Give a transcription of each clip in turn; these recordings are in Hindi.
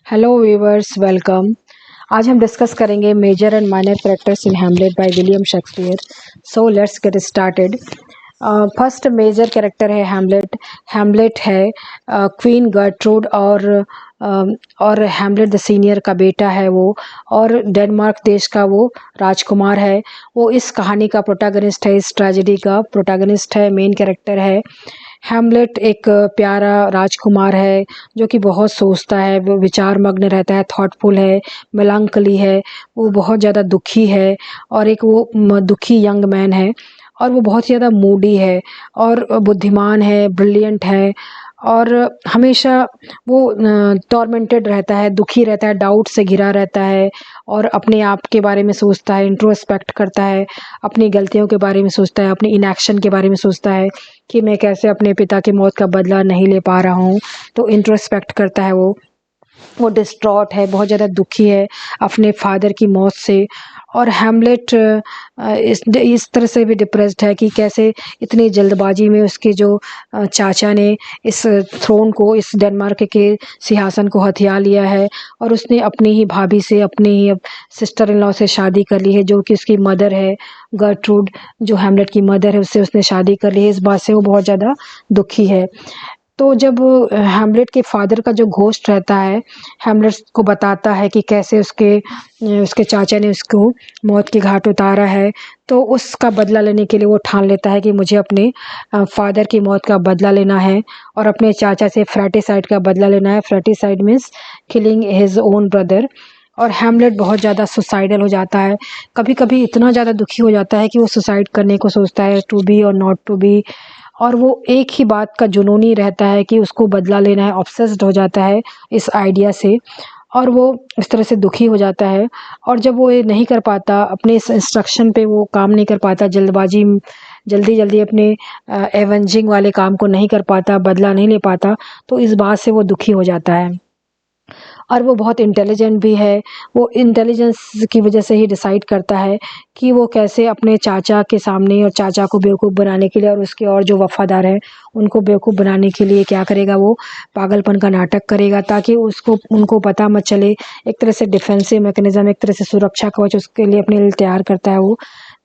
Hello viewers, welcome. आज हम डिस्कस करेंगे major and minor characters in Hamlet by William Shakespeare. So let's get started. First major character है हैमलेट। हैमलेट है क्वीन गर्ट्रूड और हैमलेट द सीनियर का बेटा है वो, और डेनमार्क देश का वो राजकुमार है। वो इस कहानी का प्रोटैगनिस्ट है, इस ट्रेजेडी का प्रोटैगनिस्ट है, मेन कैरेक्टर है। हैमलेट एक प्यारा राजकुमार है जो कि बहुत सोचता है, वो विचार मग्न रहता है, थॉटफुल है, मेलांकली है, वो बहुत ज़्यादा दुखी है और एक वो दुखी यंग मैन है, और वो बहुत ज़्यादा मूडी है और बुद्धिमान है, ब्रिलियंट है, और हमेशा वो टॉर्मेंटेड रहता है, दुखी रहता है, डाउट से घिरा रहता है, और अपने आप के बारे में सोचता है, इंट्रोस्पेक्ट करता है, अपनी गलतियों के बारे में सोचता है, अपनी इनएक्शन के बारे में सोचता है कि मैं कैसे अपने पिता की मौत का बदला नहीं ले पा रहा हूँ। तो इंट्रोस्पेक्ट करता है वो डिस्ट्रॉट है, बहुत ज़्यादा दुखी है अपने फादर की मौत से। और हैमलेट इस तरह से भी डिप्रेस्ड है कि कैसे इतनी जल्दबाजी में उसके जो चाचा ने इस थ्रोन को, इस डेनमार्क के सिंहासन को हथिया लिया है, और उसने अपनी ही भाभी से, अपनी ही सिस्टर इन लॉ से शादी कर ली है, जो कि उसकी मदर है गर्ट्रूड, जो हैमलेट की मदर है, उससे उसने शादी कर ली है। इस बात से वो बहुत ज़्यादा दुखी है। तो जब हैमलेट के फादर का जो घोस्ट रहता है, हैमलेट को बताता है कि कैसे उसके उसके चाचा ने उसको मौत के घाट उतारा है, तो उसका बदला लेने के लिए वो ठान लेता है कि मुझे अपने फादर की मौत का बदला लेना है और अपने चाचा से फ्रैटिसाइड का बदला लेना है। Fratricide means killing his own brother. और हैमलेट बहुत ज़्यादा सुसाइडल हो जाता है, कभी कभी इतना ज़्यादा दुखी हो जाता है कि वो सुसाइड करने को सोचता है, टू बी और नॉट टू बी। और वो एक ही बात का जुनूनी रहता है कि उसको बदला लेना है, ऑब्सेस्ड हो जाता है इस आइडिया से, और वो इस तरह से दुखी हो जाता है। और जब वो ये नहीं कर पाता, अपने इस इंस्ट्रक्शन पे वो काम नहीं कर पाता, जल्दी जल्दी अपने एवेंजिंग वाले काम को नहीं कर पाता, बदला नहीं ले पाता, तो इस बात से वो दुखी हो जाता है। और वो बहुत इंटेलिजेंट भी है। वो इंटेलिजेंस की वजह से ही डिसाइड करता है कि वो कैसे अपने चाचा के सामने, और चाचा को बेवकूफ़ बनाने के लिए, और उसके और जो वफ़ादार हैं उनको बेवकूफ़ बनाने के लिए क्या करेगा, वो पागलपन का नाटक करेगा, ताकि उसको उनको पता मत चले। एक तरह से डिफेंसिव मैकेनिज़्म, एक तरह से सुरक्षा कवच उसके लिए अपने लिए तैयार करता है वो,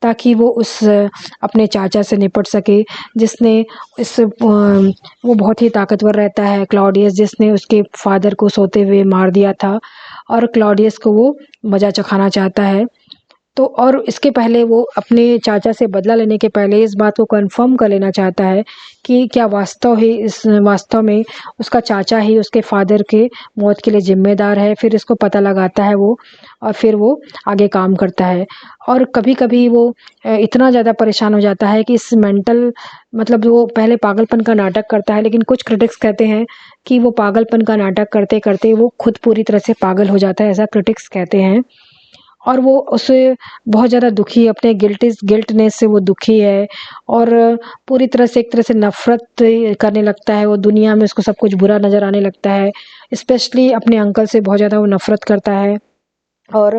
ताकि वो उस अपने चाचा से निपट सके, जिसने वो बहुत ही ताकतवर रहता है क्लॉडियस, जिसने उसके फादर को सोते हुए मार दिया था, और क्लॉडियस को वो मजा चखाना चाहता है। तो और इसके पहले वो अपने चाचा से बदला लेने के पहले इस बात को कंफर्म कर लेना चाहता है कि क्या वास्तव में उसका चाचा ही उसके फादर के मौत के लिए जिम्मेदार है। फिर इसको पता लगाता है वो, और फिर वो आगे काम करता है। और कभी कभी वो इतना ज़्यादा परेशान हो जाता है कि इस मेंटल, मतलब वो पहले पागलपन का नाटक करता है, लेकिन कुछ क्रिटिक्स कहते हैं कि वो पागलपन का नाटक करते करते वो खुद पूरी तरह से पागल हो जाता है, ऐसा क्रिटिक्स कहते हैं। और वो उसे बहुत ज़्यादा दुखी, अपने गिल्टनेस से वो दुखी है, और पूरी तरह से एक तरह से नफ़रत करने लगता है। वो दुनिया में उसको सब कुछ बुरा नज़र आने लगता है, स्पेशली अपने अंकल से बहुत ज़्यादा वो नफ़रत करता है। और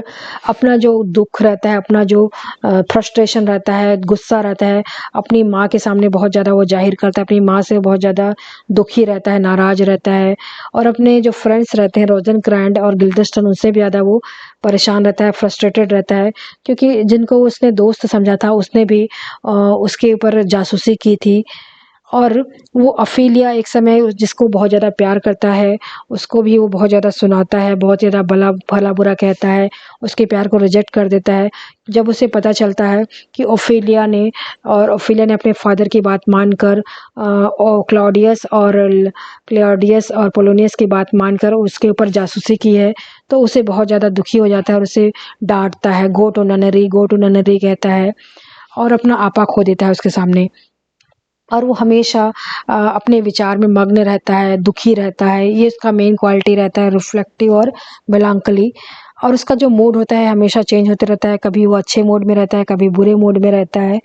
अपना जो दुख रहता है, अपना जो फ्रस्ट्रेशन रहता है, गुस्सा रहता है, अपनी माँ के सामने बहुत ज़्यादा वो ज़ाहिर करता है, अपनी माँ से बहुत ज़्यादा दुखी रहता है, नाराज़ रहता है। और अपने जो फ्रेंड्स रहते हैं रोज़ेनक्रैंड और गिल्डेस्टर्न, उनसे भी ज़्यादा वो परेशान रहता है, फ्रस्ट्रेटेड रहता है, क्योंकि जिनको उसने दोस्त समझा था, उसने भी उसके ऊपर जासूसी की थी। और वो ऑफेलिया एक समय जिसको बहुत ज़्यादा प्यार करता है, उसको भी वो बहुत ज़्यादा सुनाता है, बहुत ज़्यादा भला बुरा कहता है, उसके प्यार को रिजेक्ट कर देता है। जब उसे पता चलता है कि ओफेलिया ने अपने फादर की बात मानकर क्लॉडियस और पोलोनियस की बात मानकर उसके ऊपर जासूसी की है, तो उसे बहुत ज़्यादा दुखी हो जाता है और उसे डांटता है, गो टू ननरी कहता है, और अपना आपा खो देता है उसके सामने। और वो हमेशा अपने विचार में मग्न रहता है, दुखी रहता है। ये उसका मेन क्वालिटी रहता है, रिफ्लेक्टिव और मेलांकली। और उसका जो मूड होता है हमेशा चेंज होते रहता है, कभी वो अच्छे मूड में रहता है, कभी बुरे मूड में रहता है,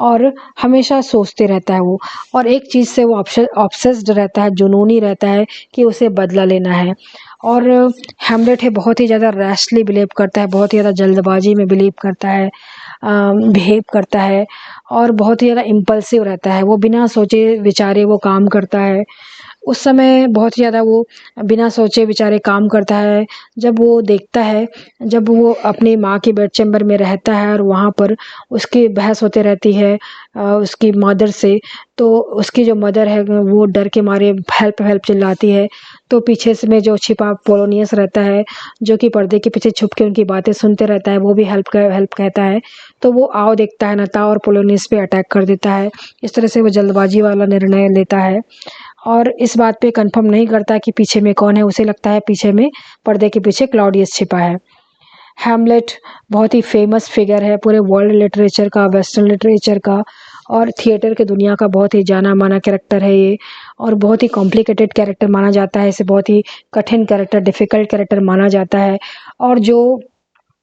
और हमेशा सोचते रहता है वो। और एक चीज़ से वो ऑब्सेस्ड रहता है, जुनूनी रहता है कि उसे बदला लेना है। और हैमलेट है बहुत ही ज़्यादा रैशली बिलीव करता है, बहुत ही ज़्यादा जल्दबाजी में बिलीव करता है, बिहेव करता है, और बहुत ही ज़्यादा इम्पल्सिव रहता है। वो बिना सोचे विचारे वो काम करता है, उस समय बहुत ज़्यादा वो बिना सोचे बेचारे काम करता है। जब वो देखता है, जब वो अपनी माँ के बेड चैम्बर में रहता है और वहाँ पर उसकी बहस होते रहती है उसकी मदर से, तो उसकी जो मदर है वो डर के मारे हेल्प हेल्प चिल्लाती है। तो पीछे से में जो छिपा पोलोनियस रहता है, जो कि पर्दे के पीछे छुप के उनकी बातें सुनते रहता है, वो भी हेल्प कहता है। तो वो आओ देखता है नता और पोलोनियस पे अटैक कर देता है। इस तरह से वो जल्दबाजी वाला निर्णय लेता है और इस बात पे कंफर्म नहीं करता कि पीछे में कौन है। उसे लगता है पीछे में, पर्दे के पीछे क्लॉडियस छिपा है। हैमलेट बहुत ही फेमस फिगर है पूरे वर्ल्ड लिटरेचर का, वेस्टर्न लिटरेचर का और थिएटर की दुनिया का बहुत ही जाना माना कैरेक्टर है ये, और बहुत ही कॉम्प्लिकेटेड कैरेक्टर माना जाता है इसे। बहुत ही कठिन कैरेक्टर, डिफ़िकल्ट कैरेक्टर माना जाता है। और जो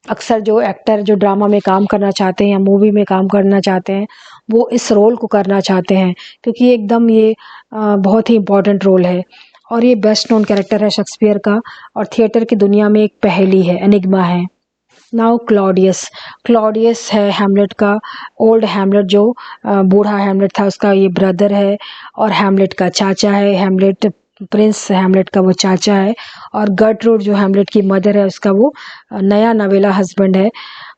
अक्सर जो एक्टर जो ड्रामा में काम करना चाहते हैं या मूवी में काम करना चाहते हैं, वो इस रोल को करना चाहते हैं, क्योंकि एकदम ये बहुत ही इम्पोर्टेंट रोल है और ये बेस्ट नोन कैरेक्टर है शेक्सपियर का और थिएटर की दुनिया में एक पहेली है, एनिग्मा है। Now Claudius. क्लॉडियस है हैमलेट का ओल्ड हैमलेट, जो बूढ़ा हैमलेट था उसका ये ब्रदर है और हैमलेट का चाचा है। हैमलेट प्रिंस हैमलेट का वो चाचा है और गर्टरूड जो हैमलेट की मदर है उसका वो नया नवेला हस्बैंड है।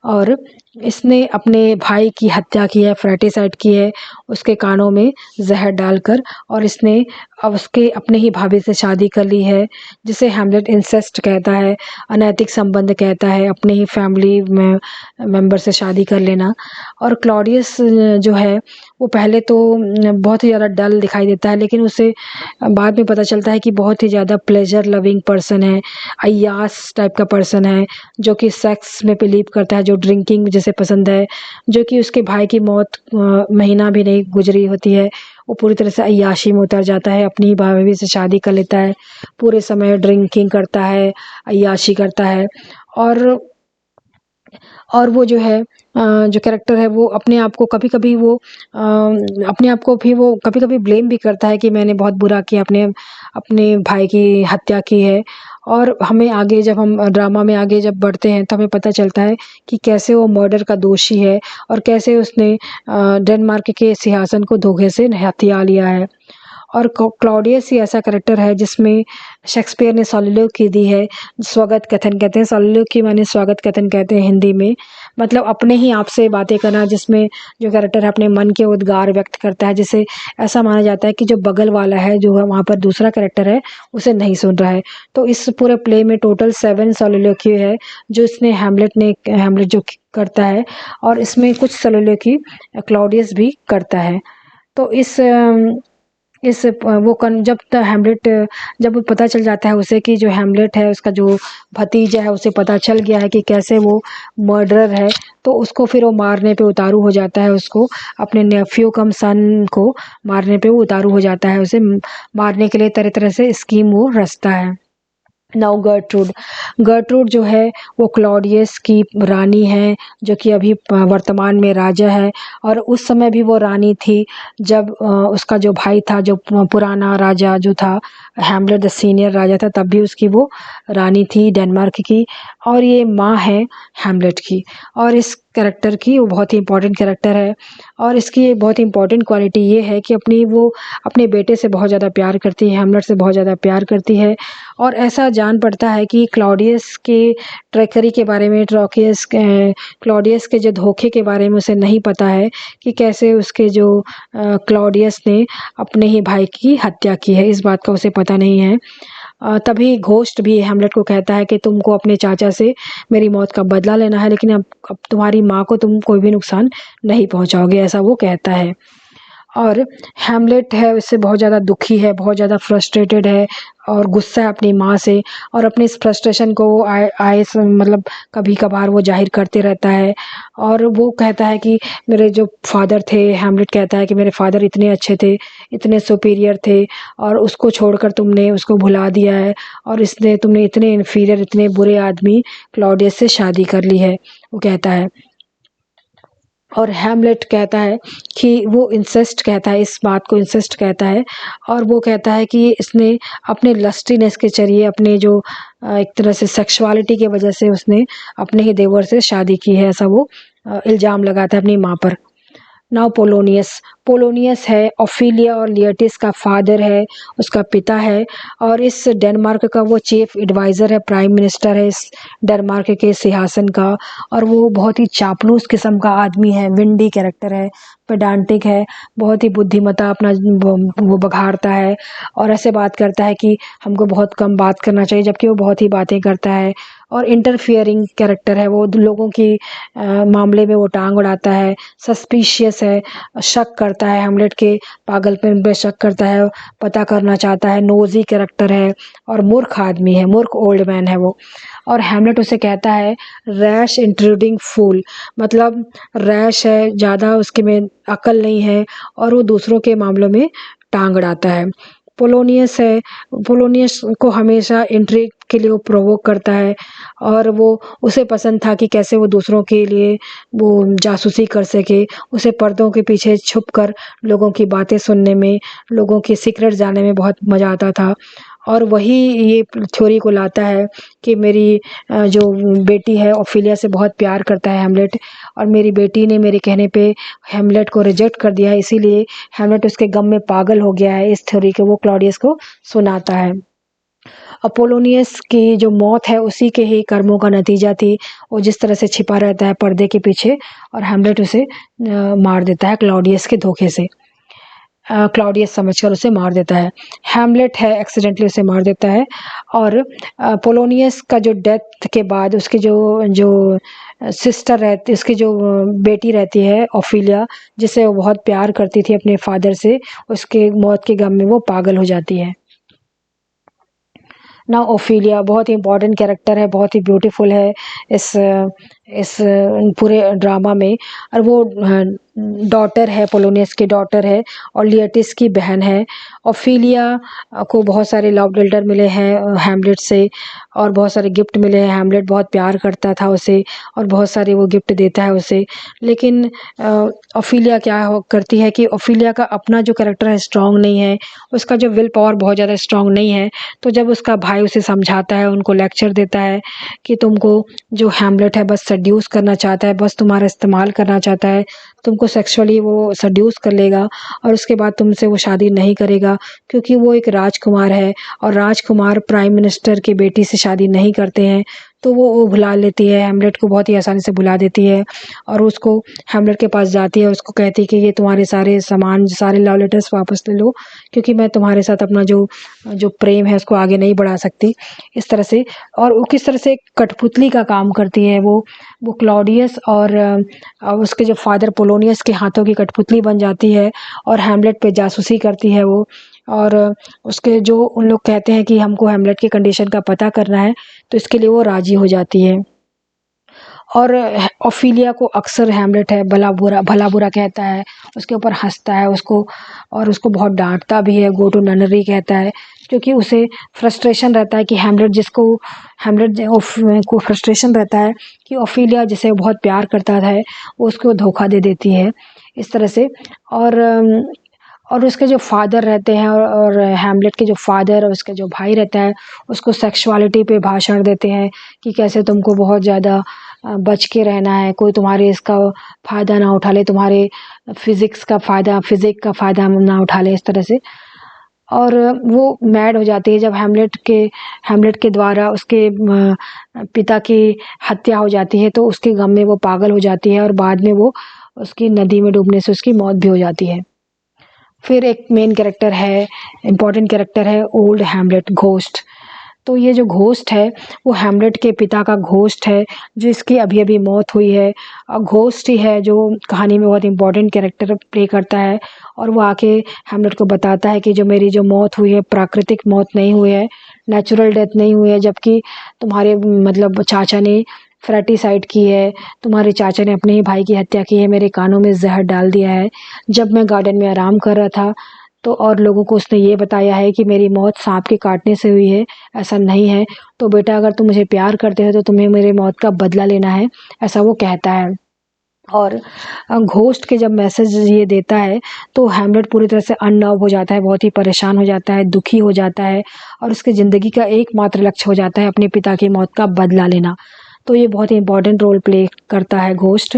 और इसने अपने भाई की हत्या की है, फ्रेटिसाइड की है उसके कानों में जहर डालकर, और इसने अब उसके अपने ही भाभी से शादी कर ली है, जिसे हैमलेट इंसेस्ट कहता है, अनैतिक संबंध कहता है, अपने ही फैमिली में मेंबर से शादी कर लेना। और क्लॉडियस जो है वो पहले तो बहुत ही ज़्यादा डल दिखाई देता है, लेकिन उसे बाद में पता चलता है कि बहुत ही ज़्यादा प्लेजर लविंग पर्सन है, अय्यास टाइप का पर्सन है, जो कि सेक्स में बिलीव करता है, जो ड्रिंकिंग जिसे पसंद है, जो कि उसके भाई की मौत महीना भी नहीं गुजरी होती है, वो पूरी तरह से अय्याशी में उतर जाता है, अपनी भाभी से शादी कर लेता है, पूरे समय ड्रिंकिंग करता है, अय्याशी करता है। और वो जो है जो कैरेक्टर है वो अपने आप को कभी-कभी वो अपने आप को भी वो कभी-कभी ब्लेम भी करता है कि मैंने बहुत बुरा किया, अपने अपने भाई की हत्या की है। और हमें आगे जब हम ड्रामा में आगे जब बढ़ते हैं तो हमें पता चलता है कि कैसे वो मर्डर का दोषी है और कैसे उसने डेनमार्क के सिंहासन को धोखे से हथिया लिया है। और क्लॉडियस ही ऐसा कैरेक्टर है जिसमें शेक्सपियर ने सोलिलोक्वी दी है, स्वागत कथन कहते हैं। सोलिलोक्वी माने स्वागत कथन कहते हैं हिंदी में, मतलब अपने ही आप से बातें करना, जिसमें जो कैरेक्टर है अपने मन के उद्गार व्यक्त करता है, जिसे ऐसा माना जाता है कि जो बगल वाला है, जो है वहाँ पर दूसरा कैरेक्टर है, उसे नहीं सुन रहा है। तो इस पूरे प्ले में टोटल 7 सोलिलोक्वी है जो इसने हैमलेट जो करता है, और इसमें कुछ सोलिलोक्वी क्लॉडियस भी करता है। तो इस वो कन जब त हैमलेट जब पता चल जाता है उसे कि जो हैमलेट है उसका जो भतीजा है, उसे पता चल गया है कि कैसे वो मर्डरर है, तो उसको फिर वो मारने पे उतारू हो जाता है। उसको अपने नेफ्यू कम सन को मारने पे वो उतारू हो जाता है। उसे मारने के लिए तरह-तरह से स्कीम वो रचता है। नाउ गर्टरूड जो है वो क्लॉडियस की रानी है, जो कि अभी वर्तमान में राजा है, और उस समय भी वो रानी थी जब उसका जो भाई था, जो पुराना राजा जो था, हैमलेट द सीनियर राजा था, तब भी उसकी वो रानी थी डेनमार्क की। और ये माँ है हैमलेट की। और इस कैरेक्टर की वो बहुत ही इम्पोर्टेंट कैरेक्टर है, और इसकी बहुत ही इम्पोर्टेंट क्वालिटी ये है कि वो अपने बेटे से बहुत ज़्यादा प्यार करती है, हैमलेट से बहुत ज़्यादा प्यार करती है। और ऐसा जान पड़ता है कि क्लॉडियस के ट्रैकरी के बारे में, क्लॉडियस के जो धोखे के बारे में उसे नहीं पता है कि कैसे उसके जो क्लॉडियस ने अपने ही भाई की हत्या की है, इस बात का उसे पता नहीं है। तभी घोस्ट भी हैमलेट को कहता है कि तुमको अपने चाचा से मेरी मौत का बदला लेना है, लेकिन अब तुम्हारी माँ को तुम कोई भी नुकसान नहीं पहुँचाओगे, ऐसा वो कहता है। और हैमलेट है उससे बहुत ज़्यादा दुखी है, बहुत ज़्यादा फ्रस्ट्रेटेड है और गुस्सा है अपनी माँ से, और अपनी इस फ्रस्ट्रेशन को वो मतलब कभी-कभार वो ज़ाहिर करते रहता है। और वो कहता है कि मेरे जो फ़ादर थे, हैमलेट कहता है कि मेरे फ़ादर इतने अच्छे थे, इतने सुपीरियर थे, और उसको छोड़कर तुमने उसको भुला दिया है, और तुमने इतने इन्फीरियर, इतने बुरे आदमी क्लॉडियस से शादी कर ली है, वो कहता है। और हैमलेट कहता है कि वो इंसेस्ट कहता है, इस बात को इंसेस्ट कहता है, और वो कहता है कि इसने अपने लस्टीनेस के ज़रिए, अपने जो एक तरह से सेक्सुअलिटी की वजह से उसने अपने ही देवर से शादी की है, ऐसा वो इल्ज़ाम लगाता है अपनी माँ पर। Now Polonius. पोलोनियस है, ओफिलिया और लियटिस का फादर है, उसका पिता है, और इस डेनमार्क का वो चीफ एडवाइज़र है, प्राइम मिनिस्टर है इस डेनमार्क के सिंहासन का। और वो बहुत ही चापलूस किस्म का आदमी है, विंडी कैरेक्टर है, पेडांटिक है, बहुत ही बुद्धिमत्ता अपना वो बघाड़ता है और ऐसे बात करता है कि हमको बहुत कम बात करना चाहिए, जबकि वो बहुत ही बातें करता है। और इंटरफियरिंग कैरेक्टर है, वो लोगों की मामले में वो टांग उड़ाता है, सस्पिशियस है, शक करता है, हेमलेट के पागलपन पे शक करता है, पता करना चाहता है, नोजी कैरेक्टर है और मूर्ख आदमी है, मूर्ख ओल्ड मैन है वो। और हेमलेट उसे कहता है रैश इंट्रूडिंग फूल, मतलब रैश है, ज़्यादा उसके में अक्ल नहीं है और वो दूसरों के मामलों में टांग अड़ाता है। पोलोनियस है, पोलोनियस को हमेशा इंट्रिग के लिए वो प्रोवोक करता है और वो उसे पसंद था कि कैसे वो दूसरों के लिए वो जासूसी कर सके। उसे पर्दों के पीछे छुपकर लोगों की बातें सुनने में, लोगों के सीक्रेट जानने में बहुत मज़ा आता था। और वही ये थ्योरी को लाता है कि मेरी जो बेटी है ओफिलिया से बहुत प्यार करता है हेमलेट, और मेरी बेटी ने मेरे कहने पे हेमलेट को रिजेक्ट कर दिया है, इसीलिए हेमलेट उसके गम में पागल हो गया है। इस थ्योरी को वो क्लॉडियस को सुनाता है। अपोलोनियस की जो मौत है उसी के ही कर्मों का नतीजा थी। वो जिस तरह से छिपा रहता है पर्दे के पीछे और हेमलेट उसे मार देता है क्लॉडियस के धोखे से। क्लॉडियस समझकर उसे मार देता है। हेमलेट है एक्सीडेंटली उसे मार देता है। और पोलोनियस का जो डेथ के बाद उसकी जो जो सिस्टर रहती, उसकी जो बेटी रहती है ओफिलिया, जिसे वो बहुत प्यार करती थी अपने फादर से, उसके मौत के गम में वो पागल हो जाती है। ना ओफिलिया बहुत ही इम्पोर्टेंट कैरेक्टर है, बहुत ही ब्यूटीफुल है इस पूरे ड्रामा में। और वो डॉटर है, पोलोनियस की डॉटर है और लियटिस की बहन है। ओफिलिया को बहुत सारे लव लेटर मिले हैं हेमलेट से और बहुत सारे गिफ्ट मिले हैं। हेमलेट बहुत प्यार करता था उसे और बहुत सारे वो गिफ्ट देता है उसे। लेकिन ओफिलिया क्या करती है कि ओफिलिया का अपना जो कैरेक्टर है स्ट्रांग नहीं है, उसका जो विल पावर बहुत ज़्यादा स्ट्रांग नहीं है। तो जब उसका भाई उसे समझाता है, उनको लेक्चर देता है कि तुमको जो हेमलेट है बस सड्यूस करना चाहता है, बस तुम्हारा इस्तेमाल करना चाहता है, तुमको सेक्सुअली वो सड्यूस कर लेगा और उसके बाद तुमसे वो शादी नहीं करेगा, क्योंकि वो एक राजकुमार है और राजकुमार प्राइम मिनिस्टर की बेटी से शादी नहीं करते हैं। तो वो भुला लेती है, हेमलेट को बहुत ही आसानी से भुला देती है और उसको हेमलेट के पास जाती है, उसको कहती है कि ये तुम्हारे सारे सामान, सारे लव लेटर्स वापस ले लो, क्योंकि मैं तुम्हारे साथ अपना जो जो प्रेम है उसको आगे नहीं बढ़ा सकती, इस तरह से। और वो किस तरह से कठपुतली का काम करती है, वो क्लॉडियस और उसके जो फादर पोलोनियस के हाथों की कठपुतली बन जाती है और हेमलेट पे जासूसी करती है वो। और उसके जो उन लोग कहते हैं कि हमको हेमलेट की कंडीशन का पता करना है, तो इसके लिए वो राजी हो जाती है। और ओफिलिया को अक्सर हेमलेट है भला बुरा कहता है, उसके ऊपर हंसता है उसको, और उसको बहुत डांटता भी है, गो टू ननरी कहता है, क्योंकि उसे फ्रस्ट्रेशन रहता है कि हेमलेट को फ्रस्ट्रेशन रहता है कि ओफिलिया जिसे वो बहुत प्यार करता है वो उसको धोखा दे देती है, इस तरह से। और उसके जो फादर रहते हैं और हेमलेट के जो फादर और उसके जो भाई रहता है, उसको सेक्सुअलिटी पे भाषण देते हैं कि कैसे तुमको बहुत ज़्यादा बच के रहना है, कोई तुम्हारे इसका फ़ायदा ना उठा ले, तुम्हारे फिज़िक का फ़ायदा ना उठा ले, इस तरह से। और वो मैड हो जाती है जब हेमलेट के द्वारा उसके पिता की हत्या हो जाती है, तो उसके गम में वो पागल हो जाती है और बाद में वो उसकी नदी में डूबने से उसकी मौत भी हो जाती है। फिर एक मेन कैरेक्टर है, इम्पॉर्टेंट कैरेक्टर है ओल्ड हेमलेट, घोस्ट। तो ये जो घोस्ट है वो हेमलेट के पिता का घोस्ट है, जिसकी अभी-अभी मौत हुई है। घोस्ट ही है जो कहानी में बहुत इम्पोर्टेंट कैरेक्टर प्ले करता है और वो आके हेमलेट को बताता है कि जो मेरी जो मौत हुई है प्राकृतिक मौत नहीं हुई है, नेचुरल डेथ नहीं हुई है, जबकि तुम्हारे मतलब चाचा ने फ्रैटिसाइड की है, तुम्हारे चाचा ने अपने ही भाई की हत्या की है, मेरे कानों में ज़हर डाल दिया है जब मैं गार्डन में आराम कर रहा था। तो और लोगों को उसने ये बताया है कि मेरी मौत सांप के काटने से हुई है, ऐसा नहीं है। तो बेटा अगर तुम मुझे प्यार करते हो तो तुम्हें मेरी मौत का बदला लेना है, ऐसा वो कहता है। और घोस्ट के जब मैसेज ये देता है तो हेमलेट पूरी तरह से अननर्व हो जाता है, बहुत ही परेशान हो जाता है, दुखी हो जाता है और उसकी ज़िंदगी का एकमात्र लक्ष्य हो जाता है अपने पिता की मौत का बदला लेना। तो तो ये बहुत ही इंपॉर्टेंट रोल प्ले करता है घोस्ट।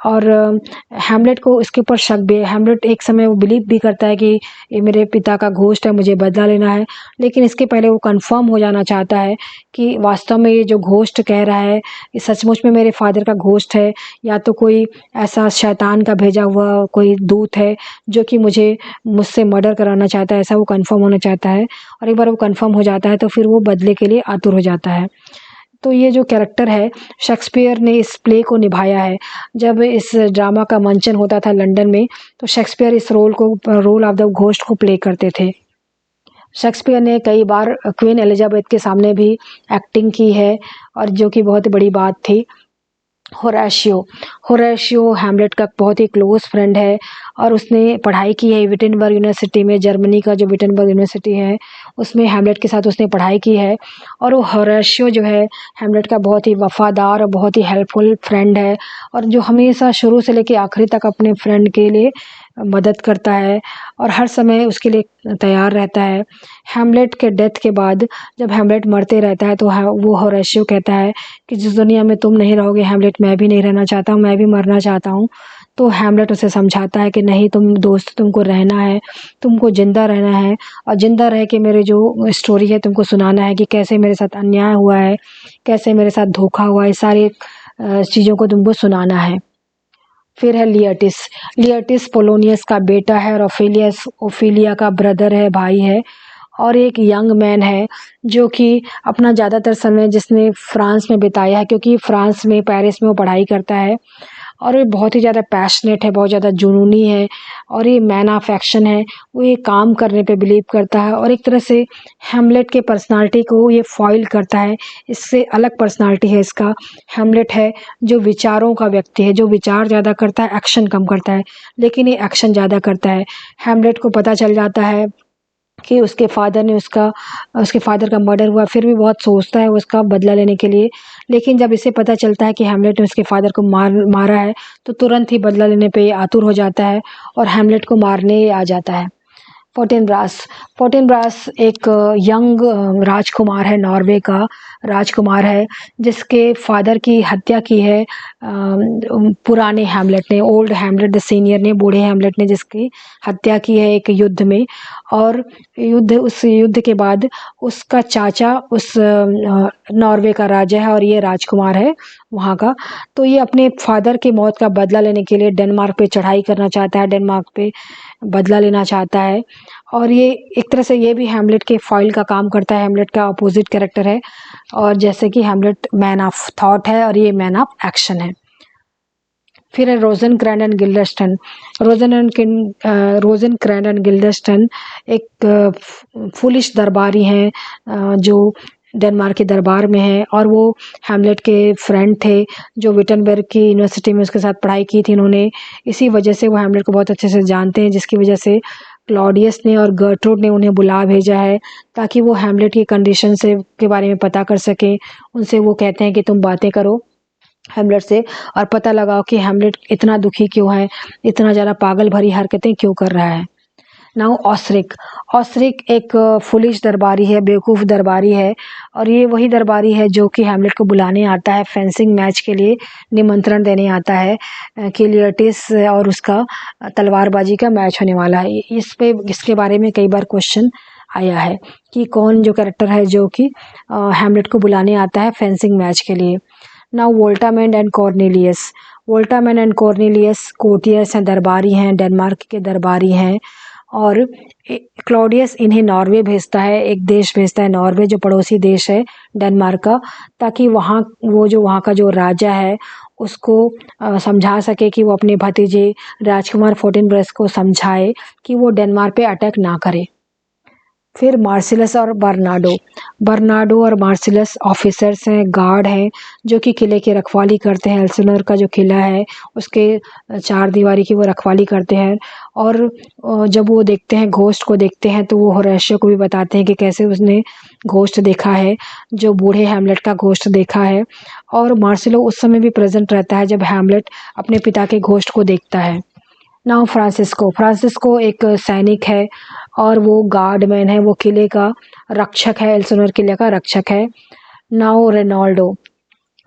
और हैमलेट को इसके ऊपर शक भी है। हैमलेट एक समय वो बिलीव भी करता है कि ये मेरे पिता का घोस्ट है, मुझे बदला लेना है, लेकिन इसके पहले वो कंफर्म हो जाना चाहता है कि वास्तव में ये जो घोस्ट कह रहा है ये सचमुच में मेरे फादर का घोस्ट है या तो कोई ऐसा शैतान का भेजा हुआ कोई दूत है जो कि मुझसे मर्डर कराना चाहता है, ऐसा वो कंफर्म होना चाहता है। और एक बार वो कंफर्म हो जाता है तो फिर वो बदले के लिए आतुर हो जाता है। तो ये जो कैरेक्टर है शेक्सपियर ने इस प्ले को निभाया है। जब इस ड्रामा का मंचन होता था लंदन में तो शेक्सपियर इस रोल ऑफ द घोस्ट को प्ले करते थे। शेक्सपियर ने कई बार क्वीन एलिजाबेथ के सामने भी एक्टिंग की है और जो कि बहुत बड़ी बात थी। होरेशियो हैमलेट का बहुत ही क्लोज फ्रेंड है और उसने पढ़ाई की है विटेनबर्ग यूनिवर्सिटी में। जर्मनी का जो विटेनबर्ग यूनिवर्सिटी है उसमें हैमलेट के साथ उसने पढ़ाई की है। और वो होरेशियो जो है हैमलेट का बहुत ही वफादार और बहुत ही हेल्पफुल फ्रेंड है और जो हमेशा शुरू से लेकर आखिरी तक अपने फ्रेंड के लिए मदद करता है और हर समय उसके लिए तैयार रहता है। हैमलेट के डेथ के बाद जब हैमलेट मरते रहता है तो वो होरेशियो कहता है कि जिस दुनिया में तुम नहीं रहोगे हैमलेट, मैं भी नहीं रहना चाहता हूँ, मैं भी मरना चाहता हूँ। तो हैमलेट उसे समझाता है कि नहीं तुम दोस्त, तुमको रहना है, तुमको ज़िंदा रहना है और ज़िंदा रह के मेरे जो स्टोरी है तुमको सुनाना है कि कैसे मेरे साथ अन्याय हुआ है, कैसे मेरे साथ धोखा हुआ है, सारी चीज़ों को तुमको सुनाना है। फिर है लियटिस पोलोनियस का बेटा है और ओफिलिया का ब्रदर है, भाई है। और एक यंग मैन है जो कि अपना ज़्यादातर समय जिसने फ्रांस में बिताया है, क्योंकि फ्रांस में पेरिस में वो पढ़ाई करता है और ये बहुत ही ज़्यादा पैशनेट है, बहुत ज़्यादा जुनूनी है और ये मैन ऑफ एक्शन है। वो ये काम करने पे बिलीव करता है और एक तरह से हैमलेट के पर्सनालिटी को ये फॉइल करता है। इससे अलग पर्सनालिटी है इसका। हैमलेट है जो विचारों का व्यक्ति है, जो विचार ज़्यादा करता है, एक्शन कम करता है, लेकिन ये एक्शन ज़्यादा करता है। हैमलेट को पता चल जाता है कि उसके फादर का मर्डर हुआ, फिर भी बहुत सोचता है उसका बदला लेने के लिए। लेकिन जब इसे पता चलता है कि हैमलेट ने उसके फादर को मारा है तो तुरंत ही बदला लेने पे आतुर हो जाता है और हैमलेट को मारने आ जाता है। फोर्टिनब्रास एक यंग राजकुमार है, नॉर्वे का राजकुमार है जिसके फादर की हत्या की है पुराने हैमलेट ने, ओल्ड हैमलेट द सीनियर ने, बूढ़े हैमलेट ने जिसकी हत्या की है एक युद्ध में। और उस युद्ध के बाद उसका चाचा उस नॉर्वे का राजा है और ये राजकुमार है वहाँ का। तो ये अपने फादर की मौत का बदला लेने के लिए डेनमार्क पे चढ़ाई करना चाहता है, डेनमार्क पे बदला लेना चाहता है। और ये एक तरह से ये भी हैमलेट के फॉइल का काम करता है, हैमलेट का अपोजिट कैरेक्टर है। और जैसे कि हैमलेट मैन ऑफ थॉट है और ये मैन ऑफ एक्शन है। फिर है रोज़ेनक्रेंड एंड गिल्डेस्टन एक फुलिश दरबारी हैं जो डेनमार्क के दरबार में है और वो हैमलेट के फ्रेंड थे जो विटेनबर्ग की यूनिवर्सिटी में उसके साथ पढ़ाई की थी इन्होंने। इसी वजह से वो हैमलेट को बहुत अच्छे से जानते हैं, जिसकी वजह से क्लॉडियस ने और गर्ट्रूड ने उन्हें बुला भेजा है ताकि वो हैमलेट की कंडीशन से के बारे में पता कर सकें। उनसे वो कहते हैं कि तुम बातें करो हैमलेट से और पता लगाओ कि हैमलेट इतना दुखी क्यों है, इतना ज़्यादा पागल भरी हरकतें क्यों कर रहा है। नाउ ऑसरिक एक फुलिश दरबारी है, बेवकूफ़ दरबारी है और ये वही दरबारी है जो कि हैमलेट को बुलाने आता है, फेंसिंग मैच के लिए निमंत्रण देने आता है कि लियटिस और उसका तलवारबाजी का मैच होने वाला है। इसके बारे में कई बार क्वेश्चन आया है कि कौन जो कैरेक्टर है जो कि हैमलेट को बुलाने आता है फेंसिंग मैच के लिए। नाउ वोल्टामेंट एंड कॉर्नेलियस कोर्टियर्स हैं, दरबारी हैं, डेनमार्क के दरबारी हैं। और क्लॉडियस इन्हें नॉर्वे भेजता है, एक देश भेजता है नॉर्वे जो पड़ोसी देश है डेनमार्क का, ताकि वहाँ का जो राजा है उसको समझा सके कि वो अपने भतीजे राजकुमार फोर्टिनब्रस को समझाए कि वो डेनमार्क पे अटैक ना करे। फिर मार्सिलस और बर्नार्डो और मार्सिलस ऑफिसर्स हैं, गार्ड हैं जो कि किले की रखवाली करते हैं। एल्सिनोर का जो किला है उसके चार दीवारी की वो रखवाली करते हैं। और जब वो देखते हैं घोस्ट को देखते हैं तो वो होरेशियो को भी बताते हैं कि कैसे उसने घोस्ट देखा है, जो बूढ़े हैमलेट का घोस्ट देखा है। और मार्सिलो उस समय भी प्रेजेंट रहता है जब हैमलेट अपने पिता के घोस्ट को देखता है। नाउ फ्रांसिस्को एक सैनिक है और वो गार्डमैन है, वो किले का रक्षक है, एल्सिनोर किले का रक्षक है। नाउ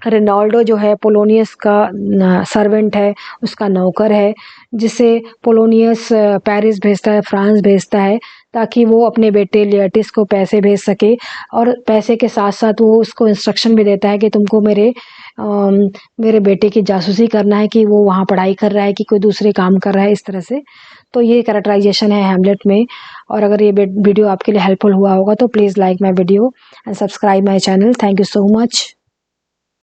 रेनाल्डो जो है पोलोनियस का सर्वेंट है, उसका नौकर है, जिसे पोलोनियस पेरिस भेजता है, फ्रांस भेजता है, ताकि वो अपने बेटे लियटिस को पैसे भेज सके। और पैसे के साथ साथ वो उसको इंस्ट्रक्शन भी देता है कि तुमको मेरे बेटे की जासूसी करना है कि वो वहाँ पढ़ाई कर रहा है कि कोई दूसरे काम कर रहा है, इस तरह से। तो ये कैरेक्टराइजेशन है हैमलेट में। और अगर ये वीडियो आपके लिए हेल्पफुल हुआ होगा तो please like my video and subscribe my channel. Thank you so much.